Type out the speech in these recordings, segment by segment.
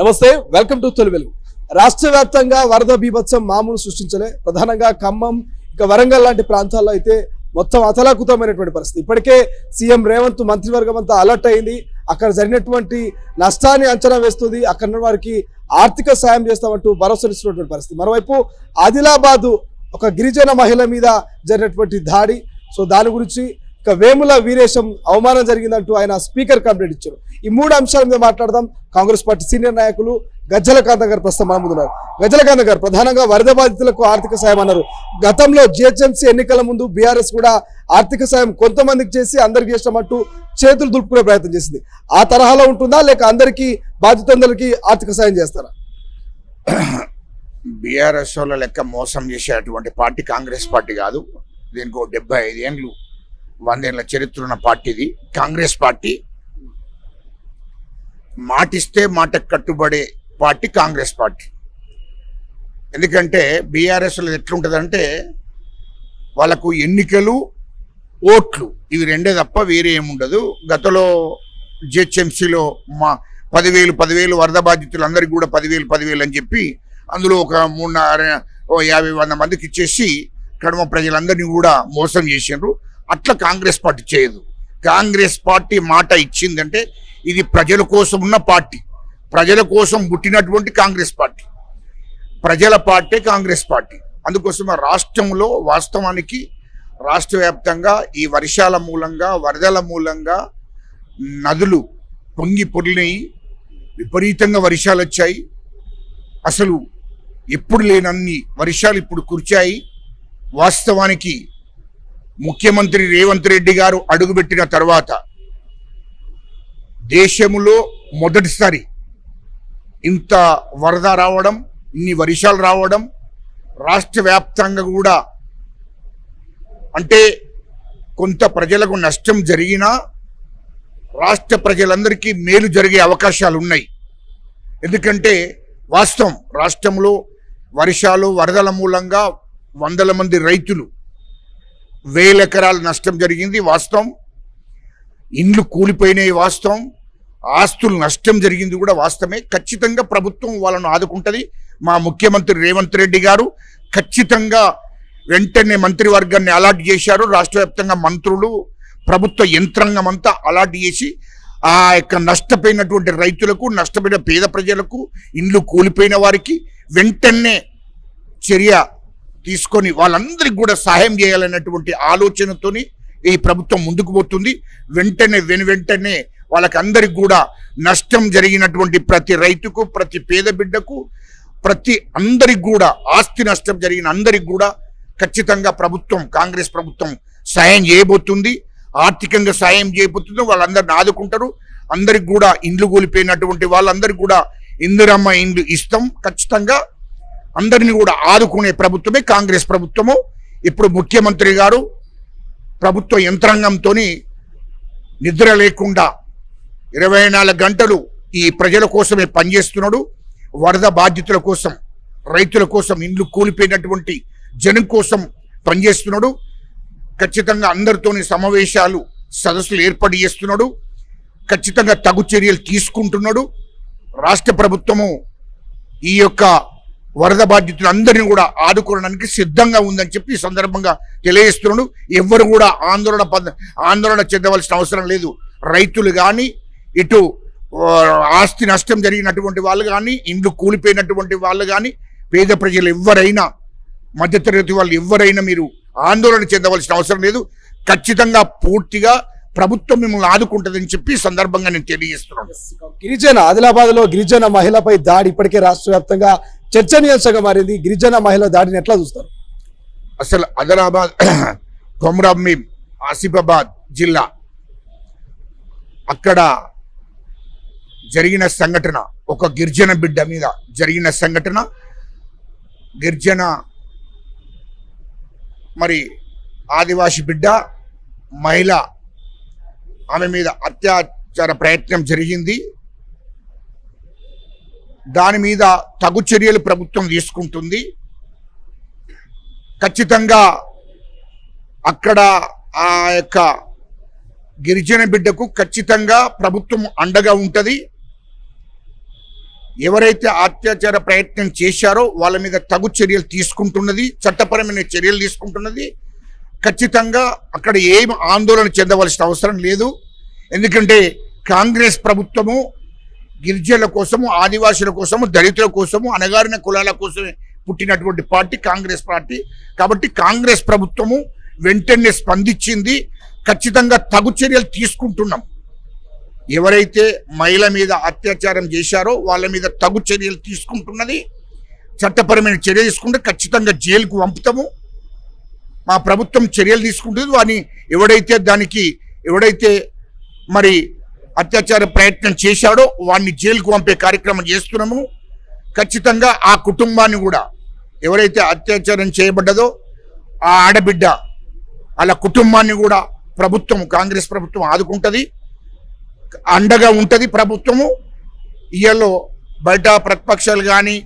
నమస్తే, welcome to తొలి వెలుగు. రాష్ట్ర వ్యాప్తంగా వరద బీభత్సం మామూలు సృష్టించలే. ప్రధానంగా ఖమ్మం, వరంగల్ లాంటి ప్రాంతాల్లో అయితే మొత్తం అతలాకుతమైనటువంటి పరిస్థితి. ఇప్పటికే సీఎం రేవంత్ మంత్రివర్గం అంతా అలర్ట్ అయింది. అక్కడ జరిగినటువంటి నష్టాన్ని అంచనా వేస్తుంది. అక్కడ వారికి ఆర్థిక సాయం చేస్తామంటూ భరోసానిస్తున్నటువంటి పరిస్థితి. మరోవైపు ఆదిలాబాద్ ఒక గిరిజన మహిళ మీద జరిగినటువంటి దాడి, దాని గురించి వేముల వీరేశం అవమానం జరిగిందంటూ ఆయన స్పీకర్ కంప్లైంట్ ఇచ్చారు. ఈ మూడు అంశాల మీద మాట్లాడదాం. కాంగ్రెస్ పార్టీ సీనియర్ నాయకులు గజ్జల కాంతం గారు ప్రస్తుతం మన ముందున్నారు. గజ్జల కాంతం గారు, ప్రధానంగా వరద బాధితులకు ఆర్థిక సాయం అన్నారు. గతంలో జిహెచ్ఎంసీ ఎన్నికల ముందు బీఆర్ఎస్ కూడా ఆర్థిక సాయం కొంతమందికి చేసి అందరికి చేస్తామంటూ చేతులు దులుపుకునే ప్రయత్నం చేసింది. ఆ తరహాలో ఉంటుందా, లేక అందరికీ బాధితులందరికీ ఆర్థిక సాయం చేస్తారా? బీఆర్ఎస్ వాళ్ళ లెక్క మోసం చేసేటువంటి పార్టీ కాంగ్రెస్ పార్టీ కాదు. దీనికి 75 ఏళ్ళు 100 ఏళ్ల చరిత్ర ఉన్న పార్టీది కాంగ్రెస్ పార్టీ. మాటిస్తే మాటకు కట్టుబడే పార్టీ కాంగ్రెస్ పార్టీ. ఎందుకంటే బీఆర్ఎస్లో ఎట్లుంటుందంటే వాళ్ళకు ఎన్నికలు, ఓట్లు ఇవి రెండే తప్ప వేరే ఏముండదు. గతంలో జిహెచ్ఎంసీలో 10,000 వరద బాధితులందరికీ కూడా 10,000 అని చెప్పి అందులో ఒక 350-100 మందికి ఇచ్చేసి కడమ ప్రజలందరినీ కూడా మోసం చేసిండ్రు. అట్లా కాంగ్రెస్ పార్టీ చేయదు. కాంగ్రెస్ పార్టీ మాట ఇచ్చిందంటే ఇది ప్రజల కోసం ఉన్న పార్టీ, ప్రజల కోసం పుట్టినటువంటి కాంగ్రెస్ పార్టీ, ప్రజల పార్టీ కాంగ్రెస్ పార్టీ. అందుకోసం రాష్ట్రంలో వాస్తవానికి రాష్ట్ర వ్యాప్తంగా ఈ వర్షాల మూలంగా, వరదల మూలంగా నదులు పొంగి పొర్లినాయి. విపరీతంగా వర్షాలు వచ్చాయి. అసలు ఎప్పుడు లేనన్ని వర్షాలు ఇప్పుడు కురిచాయి. వాస్తవానికి ముఖ్యమంత్రి రేవంత్ రెడ్డి గారు అడుగుపెట్టిన తర్వాత దేశంలో మొదటిసారి ఇంత వరద రావడం, ఇన్ని వర్షాలు రావడం, రాష్ట్ర వ్యాప్తంగా కూడా అంటే కొంత ప్రజలకు నష్టం జరిగినా రాష్ట్ర ప్రజలందరికీ మేలు జరిగే అవకాశాలు ఉన్నాయి. ఎందుకంటే వాస్తవం రాష్ట్రంలో వర్షాలు, వరదల మూలంగా 100 మంది రైతులు 1000 ఎకరాల నష్టం జరిగింది వాస్తవం. ఇండ్లు కూలిపోయినాయి వాస్తవం. ఆస్తులు నష్టం జరిగింది కూడా వాస్తవమే. ఖచ్చితంగా ప్రభుత్వం వాళ్ళను ఆదుకుంటుంది. మా ముఖ్యమంత్రి రేవంత్ రెడ్డి గారు ఖచ్చితంగా వెంటనే మంత్రివర్గాన్ని అలాట్ చేశారు. రాష్ట్ర వ్యాప్తంగా మంత్రులు, ప్రభుత్వ యంత్రాంగం అంతా అలాట్ చేసి ఆ యొక్క నష్టపోయినటువంటి రైతులకు, నష్టపోయిన పేద ప్రజలకు, ఇండ్లు కూలిపోయిన వారికి వెంటనే చర్య తీసుకొని వాళ్ళందరికీ కూడా సహాయం చేయాలన్నటువంటి ఆలోచనతోని ఈ ప్రభుత్వం ముందుకు పోతుంది. వెంటనే వాళ్ళకి అందరికి కూడా నష్టం జరిగినటువంటి ప్రతి రైతుకు, ప్రతి పేద బిడ్డకు, ప్రతి అందరికి కూడా ఆస్తి నష్టం జరిగిన అందరికి కూడా ఖచ్చితంగా ప్రభుత్వం, కాంగ్రెస్ ప్రభుత్వం సాయం చేయబోతుంది. ఆర్థికంగా సాయం చేయబోతుంది. వాళ్ళందరిని ఆదుకుంటారు. అందరికి కూడా ఇండ్లు కూలిపోయినటువంటి వాళ్ళందరికీ కూడా ఇందిరమ్మ ఇండ్లు ఇస్తాం. ఖచ్చితంగా అందరినీ కూడా ఆదుకునే ప్రభుత్వమే కాంగ్రెస్ ప్రభుత్వము. ఇప్పుడు ముఖ్యమంత్రి గారు ప్రభుత్వ యంత్రాంగంతో నిద్ర లేకుండా 24 గంటలు ఈ ప్రజల కోసమే పనిచేస్తున్నాడు. వరద బాధితుల కోసం, రైతుల కోసం, ఇండ్లు కూలిపోయినటువంటి జనం కోసం పనిచేస్తున్నాడు. ఖచ్చితంగా అందరితోని సమావేశాలు, సదస్సులు ఏర్పాటు చేస్తున్నాడు. ఖచ్చితంగా తగు చర్యలు తీసుకుంటున్నాడు. రాష్ట్ర ప్రభుత్వము ఈ యొక్క వరద బాధితులందరినీ కూడా ఆదుకోవడానికి సిద్ధంగా ఉందని చెప్పి ఈ సందర్భంగా తెలియజేస్తున్నాడు. ఎవ్వరు కూడా ఆందోళన చెందవలసిన అవసరం లేదు. రైతులు కానీ, ఇటు ఆస్తి నష్టం జరిగినటువంటి వాళ్ళు కానీ, ఇండ్లు కూలిపోయినటువంటి వాళ్ళు కానీ, పేద ప్రజలు ఎవరైనా, మధ్యతరగతి వాళ్ళు ఎవరైనా మీరు ఆందోళన చెందవలసిన అవసరం లేదు. ఖచ్చితంగా పూర్తిగా ప్రభుత్వం మిమ్మల్ని ఆదుకుంటుందని చెప్పి సందర్భంగా నేను తెలియజేస్తున్నాను. ఆదిలాబాద్ లో గిరిజన మహిళపై దాడి ఇప్పటికే రాష్ట్ర వ్యాప్తంగా చర్చనీయాంశంగా మారింది. గిరిజన మహిళ దాడిని ఎట్లా చూస్తారు? అసలు ఆదిలాబాద్, కొమరంభీం, ఆసిఫాబాద్ జిల్లా అక్కడ జరిగిన సంఘటన, ఒక గిరిజన బిడ్డ మీద జరిగిన సంఘటన, గిరిజన మరి ఆదివాసి బిడ్డ మహిళ, ఆమె మీద అత్యాచార ప్రయత్నం జరిగింది. దాని మీద తగు చర్యలు ప్రభుత్వం తీసుకుంటుంది. ఖచ్చితంగా అక్కడ ఆ యొక్క గిరిజన బిడ్డకు ఖచ్చితంగా ప్రభుత్వం అండగా ఉంటుంది. ఎవరైతే అత్యాచార ప్రయత్నం చేశారో వాళ్ళ మీద తగు చర్యలు తీసుకుంటున్నది, చట్టపరమైన చర్యలు తీసుకుంటున్నది. ఖచ్చితంగా అక్కడ ఏం ఆందోళన చెందవలసిన అవసరం లేదు. ఎందుకంటే కాంగ్రెస్ ప్రభుత్వము గిరిజనుల కోసము, ఆదివాసుల కోసము, దళితుల కోసము, అణగారిన కులాల కోసమే పుట్టినటువంటి పార్టీ కాంగ్రెస్ పార్టీ. కాబట్టి కాంగ్రెస్ ప్రభుత్వము వెంటనే స్పందించింది. ఖచ్చితంగా తగు చర్యలు తీసుకుంటున్నాం. ఎవరైతే మహిళ మీద అత్యాచారం చేశారో వాళ్ళ మీద తగు చర్యలు తీసుకుంటున్నది. చట్టపరమైన చర్య తీసుకుంటే ఖచ్చితంగా జైలుకు పంపుతాము. మా ప్రభుత్వం చర్యలు తీసుకుంటుంది. వాని ఎవడైతే మరి అత్యాచార ప్రయత్నం చేశాడో వాడిని జైలుకు పంపే కార్యక్రమం చేస్తున్నాము. ఖచ్చితంగా ఆ కుటుంబాన్ని కూడా, ఎవరైతే అత్యాచారం చేయబడ్డదో ఆ ఆడబిడ్డ వాళ్ళ కుటుంబాన్ని కూడా ప్రభుత్వం, కాంగ్రెస్ ప్రభుత్వం ఆదుకుంటుంది, అండగా ఉంటుంది ప్రభుత్వము. ఇయ్యలో బయట ప్రతిపక్షాలు కానీ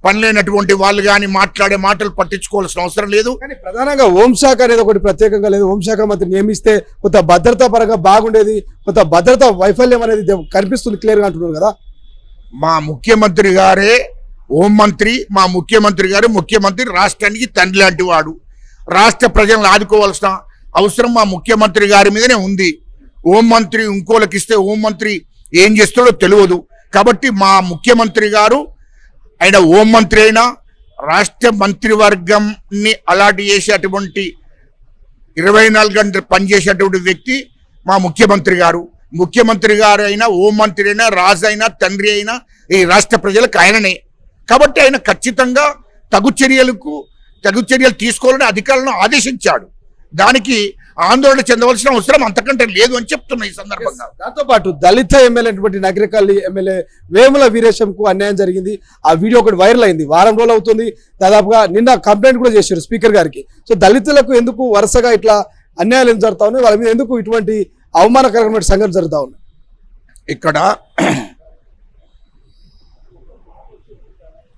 పనిలేనటువంటి వాళ్ళు కానీ మాట్లాడే మాటలు పట్టించుకోవాల్సిన అవసరం లేదు. కానీ ప్రధానంగా హోంశాఖ అనేది ఒకటి ప్రత్యేకంగా లేదు. హోంశాఖ మంత్రి నియమిస్తే కొంత భద్రతా పరంగా బాగుండేది, కొంత భద్రతా వైఫల్యం అనేది కనిపిస్తుంది క్లియర్గా అంటున్నారు కదా. మా ముఖ్యమంత్రి గారే హోంమంత్రి, మా ముఖ్యమంత్రి గారు ముఖ్యమంత్రి, రాష్ట్రానికి తండ్రి లాంటి వాడు. రాష్ట్ర ప్రజలను ఆదుకోవాల్సిన అవసరం మా ముఖ్యమంత్రి గారి మీదనే ఉంది. హోంమంత్రి ఇంకోలకి ఇస్తే హోంమంత్రి ఏం చేస్తాడో తెలియదు. కాబట్టి మా ముఖ్యమంత్రి గారు, ఆయన హోంమంత్రి అయినా రాష్ట్ర మంత్రివర్గంని అలాట్ చేసేటువంటి 24 గంటలు పనిచేసేటువంటి వ్యక్తి మా ముఖ్యమంత్రి గారు. ముఖ్యమంత్రి గారు అయినా, హోంమంత్రి అయినా, రాజు అయినా, తండ్రి అయినా ఈ రాష్ట్ర ప్రజలకు ఆయననే. కాబట్టి ఆయన ఖచ్చితంగా తగు చర్యలు తీసుకోవాలని అధికారులను ఆదేశించాడు. దానికి ఆందోళన చెందవలసిన అవసరం అంతకంటే లేదు అని చెప్తున్నా ఈ సందర్భంగా. దాంతో పాటు దళిత ఎమ్మెల్యే నగరికల్లి ఎమ్మెల్యే వేముల వీరేశంకు అన్యాయం జరిగింది. ఆ వీడియో ఒకటి వైరల్ అయింది, వారం రోజులు అవుతుంది. దాదాపుగా నిన్న కంప్లైంట్ కూడా చేశారు స్పీకర్ గారికి. సో దళితులకు ఎందుకు వరుసగా ఇట్లా అన్యాయాలు ఎందుకు జరుగుతా ఉన్నాయి, వాళ్ళ మీద ఎందుకు ఇటువంటి అవమానకరమైన సంఘటన జరుగుతా ఉన్నాయి? ఇక్కడ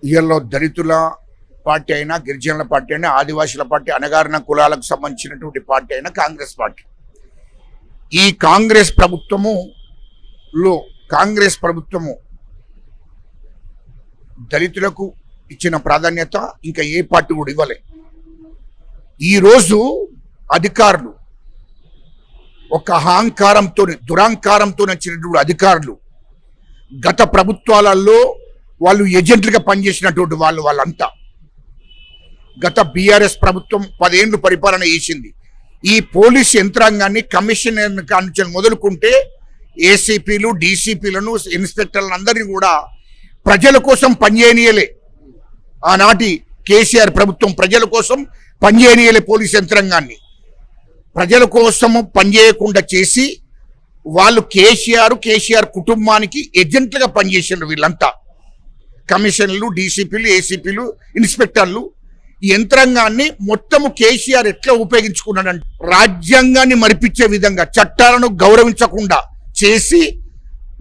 ఇయల్లో దళితుల పార్టీ అయినా, గిరిజనుల పార్టీ అయినా, ఆదివాసుల పార్టీ, అణగారిన కులాలకు సంబంధించినటువంటి పార్టీ అయినా కాంగ్రెస్ పార్టీ. ఈ కాంగ్రెస్ ప్రభుత్వము దళితులకు ఇచ్చిన ప్రాధాన్యత ఇంకా ఏ పార్టీ కూడా ఇవ్వలే. ఈరోజు అధికారులు ఒక అహంకారంతో, దురహంకారంతో వచ్చినటువంటి అధికారులు, గత ప్రభుత్వాలలో వాళ్ళు ఏజెంట్లుగా పనిచేసినటువంటి వాళ్ళంతా గత బీఆర్ఎస్ ప్రభుత్వం 10 ఏళ్ళు పరిపాలన చేసింది. ఈ పోలీస్ యంత్రాంగాన్ని, కమిషనర్ నుంచి మొదలుకుంటే ఏసీపీలు, డీసీపీలను, ఇన్స్పెక్టర్లను అందరినీ కూడా ప్రజల కోసం పనిచేయనీయలే. ఆనాటి కేసీఆర్ ప్రభుత్వం ప్రజల కోసం పనిచేయనీయలే. పోలీస్ యంత్రాంగాన్ని ప్రజల కోసము పనిచేయకుండా చేసి వాళ్ళు కేసీఆర్ కుటుంబానికి ఏజెంట్లుగా పనిచేసారు. వీళ్ళంతా కమిషనర్లు, డీసీపీలు, ఏసీపీలు, ఇన్స్పెక్టర్లు. ఈ యంత్రాంగాన్ని మొత్తము కేసీఆర్ ఎట్లా ఉపయోగించుకున్నాడంటే రాజ్యాంగాన్ని మరిపించే విధంగా, చట్టాలను గౌరవించకుండా చేసి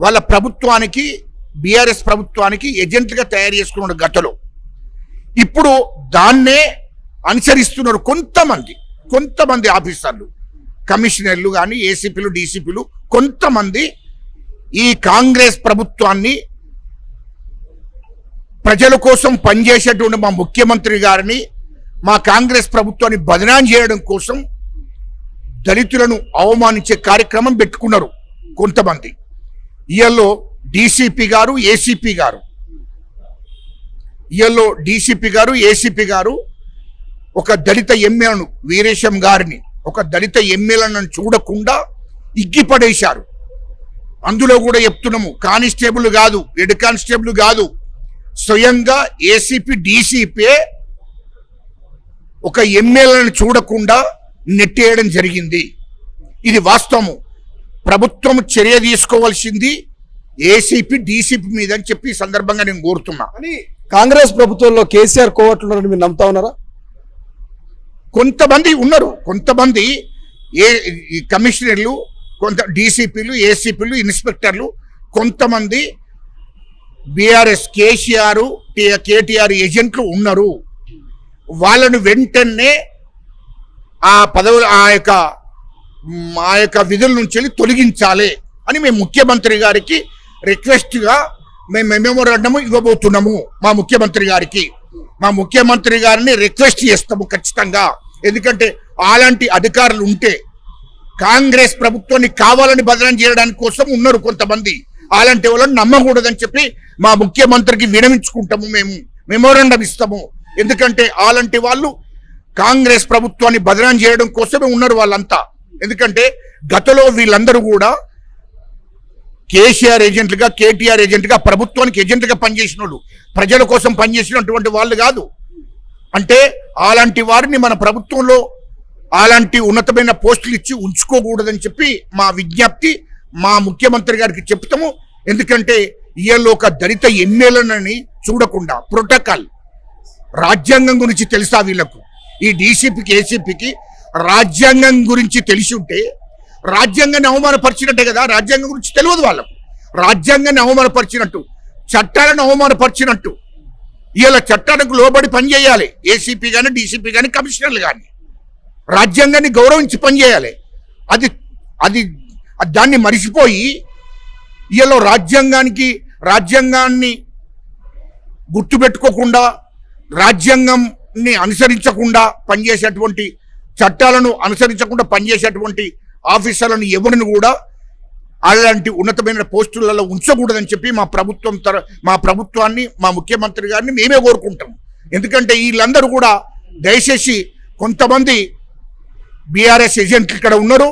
వాళ్ళ ప్రభుత్వానికి, బీఆర్ఎస్ ప్రభుత్వానికి ఏజెంట్లుగా తయారు చేసుకున్నాడు గతంలో. ఇప్పుడు దాన్నే అనుసరిస్తున్నారు కొంతమంది ఆఫీసర్లు, కమిషనర్లు కానీ, ఏసీపీలు, డీసీపీలు, కొంతమంది ఈ కాంగ్రెస్ ప్రభుత్వాన్ని, ప్రజల కోసం పనిచేసేటువంటి మా ముఖ్యమంత్రి గారిని, మా కాంగ్రెస్ ప్రభుత్వాన్ని బదనాం చేయడం కోసం దళితులను అవమానించే కార్యక్రమం పెట్టుకున్నారు కొంతమంది. ఇయల్లో డీసీపీ గారు, ఏసీపీ గారు ఒక దళిత ఎమ్మెల్యేను, వీరేశం గారిని, ఒక దళిత ఎమ్మెల్యేలను చూడకుండా ఇగ్గిపడేశారు. అందులో కూడా చెప్తున్నాము, కానిస్టేబుల్ కాదు, హెడ్ కానిస్టేబుల్ కాదు, స్వయంగా ఏసీపీ, డీసీపీ ఒక ఎమ్మెల్యేలను చూడకుండా నెట్టేయడం జరిగింది. ఇది వాస్తవము. ప్రభుత్వం చర్య తీసుకోవాల్సింది ఏసీపీ, డీసీపీ మీద అని చెప్పి ఈ సందర్భంగా నేను కోరుతున్నా. అని కాంగ్రెస్ ప్రభుత్వంలో కేసీఆర్ కోవట్లున్నారని మీరు నమ్ముతా ఉన్నారా? కొంతమంది ఉన్నారు, కొంతమంది కమిషనర్లు, కొంత డీసీపీలు, ఏసీపీలు, ఇన్స్పెక్టర్లు, కొంతమంది బీఆర్ఎస్, కేటీఆర్ ఏజెంట్లు ఉన్నారు. వాళ్ళను వెంటనే ఆ పదవులు, ఆ యొక్క విధుల నుంచి తొలగించాలి అని మేము ముఖ్యమంత్రి గారికి రిక్వెస్ట్గా మేము మెమోరాండం ఇవ్వబోతున్నాము మా ముఖ్యమంత్రి గారికి. మా ముఖ్యమంత్రి గారిని రిక్వెస్ట్ చేస్తాము ఖచ్చితంగా. ఎందుకంటే అలాంటి అధికారులు ఉంటే కాంగ్రెస్ ప్రభుత్వాన్ని కావాలని బదనాం చేయడానికి కోసం ఉన్నారు కొంతమంది. అలాంటి వాళ్ళని నమ్మకూడదని చెప్పి మా ముఖ్యమంత్రికి వినమించుకుంటాము. మేము మెమోరాండం ఇస్తాము. ఎందుకంటే అలాంటి వాళ్ళు కాంగ్రెస్ ప్రభుత్వాన్ని బదనాం చేయడం కోసమే ఉన్నారు వాళ్ళంతా. ఎందుకంటే గతంలో వీళ్ళందరూ కూడా కేసీఆర్ ఏజెంట్లుగా, కేటీఆర్ ఏజెంట్గా, ప్రభుత్వానికి ఏజెంట్గా పనిచేసిన వాళ్ళు, ప్రజల కోసం పనిచేసినటువంటి వాళ్ళు కాదు. అంటే అలాంటి వారిని మన ప్రభుత్వంలో అలాంటి ఉన్నతమైన పోస్టులు ఇచ్చి ఉంచుకోకూడదని చెప్పి మా విజ్ఞప్తి మా ముఖ్యమంత్రి గారికి చెప్తాము. ఎందుకంటే ఈయల్లో ఒక దళిత ఎమ్మెల్యేలని చూడకుండా ప్రోటోకాల్, రాజ్యాంగం గురించి తెలుసా వీళ్ళకు? ఈ డీసీపీకి, ఏసీపీకి రాజ్యాంగం గురించి తెలిసి ఉంటే రాజ్యాంగాన్ని అవమానపరిచినట్టే కదా. రాజ్యాంగం గురించి తెలియదు వాళ్ళకు. రాజ్యాంగాన్ని అవమానపరిచినట్టు, చట్టాలను అవమానపరిచినట్టు. ఇలా చట్టాలకు లోబడి పనిచేయాలి ఏసీపీ కానీ, డీసీపీ కానీ, కమిషనర్లు కానీ. రాజ్యాంగాన్ని గౌరవించి పనిచేయాలి. అది అది దాన్ని మరిచిపోయి ఇలా రాజ్యాంగాన్ని గుర్తుపెట్టుకోకుండా, రాజ్యాంగాన్ని అనుసరించకుండా పనిచేసేటువంటి, చట్టాలను అనుసరించకుండా పనిచేసేటువంటి ఆఫీసర్లను ఎవరిని కూడా అలాంటి ఉన్నతమైన పోస్టులలో ఉంచకూడదని చెప్పి మా ప్రభుత్వాన్ని, మా ముఖ్యమంత్రి గారిని మేమే కోరుకుంటాం. ఎందుకంటే వీళ్ళందరూ కూడా దయచేసి కొంతమంది బీఆర్ఎస్ ఏజెంట్లు ఇక్కడ ఉన్నారు,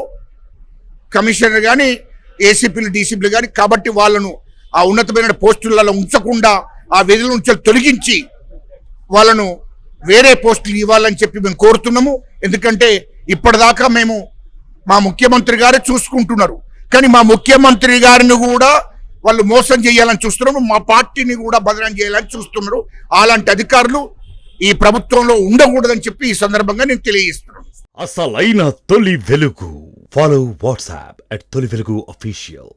కమిషనర్ కానీ, ఏసీపీలు, డీసీపీలు కానీ. కాబట్టి వాళ్ళను ఆ ఉన్నతమైన పోస్టులలో ఉంచకుండా ఆ విధుల నుంచి తొలగించి వాళ్ళను వేరే పోస్టులు ఇవ్వాలని చెప్పి మేము కోరుతున్నాము. ఎందుకంటే ఇప్పటిదాకా మా ముఖ్యమంత్రి గారే చూసుకుంటున్నారు, కానీ మా ముఖ్యమంత్రి గారిని కూడా వాళ్ళు మోసం చేయాలని చూస్తున్నారు, మా పార్టీని కూడా బదనాం చేయాలని చూస్తున్నారు. అలాంటి అధికారులు ఈ ప్రభుత్వంలో ఉండకూడదని చెప్పి ఈ సందర్భంగా నేను తెలియజేస్తున్నాను. అసలైన తొలి వెలుగు. ఫాలో వాట్సాప్ @తొలి వెలుగు official.